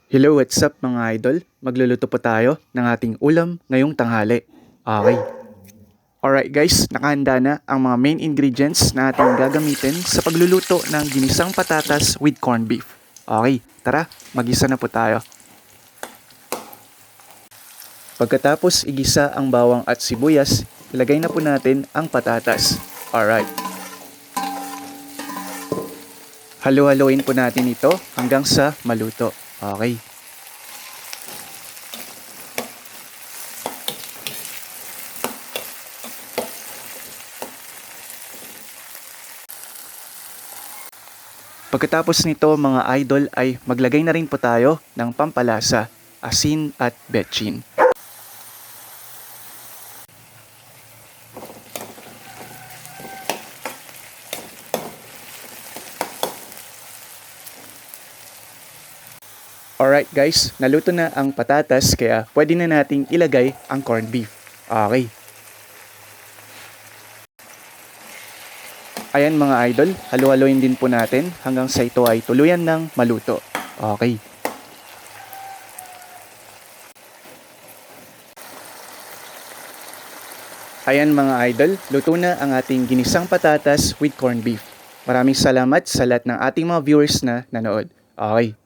Hello, what's up mga idol? Magluluto po tayo ng ating ulam ngayong tanghali. Okay. Alright guys, nakahanda na ang mga main ingredients na ating gagamitin sa pagluluto ng ginisang patatas with corned beef. Okay, tara, magisa na po tayo. Pagkatapos igisa ang bawang at sibuyas, ilagay na po natin ang patatas. Alright. Halo-haloin po natin ito hanggang sa maluto. Okay. Pagkatapos nito mga idol ay maglagay na rin po tayo ng pampalasa, asin at betchin. Alright guys, naluto na ang patatas kaya pwede na nating ilagay ang corned beef. Okay. Ayan mga idol, halo-haloin din po natin hanggang sa ito ay tuluyan ng maluto. Okay. Ayan mga idol, luto na ang ating ginisang patatas with corned beef. Maraming salamat sa lahat ng ating mga viewers na nanood. Okay.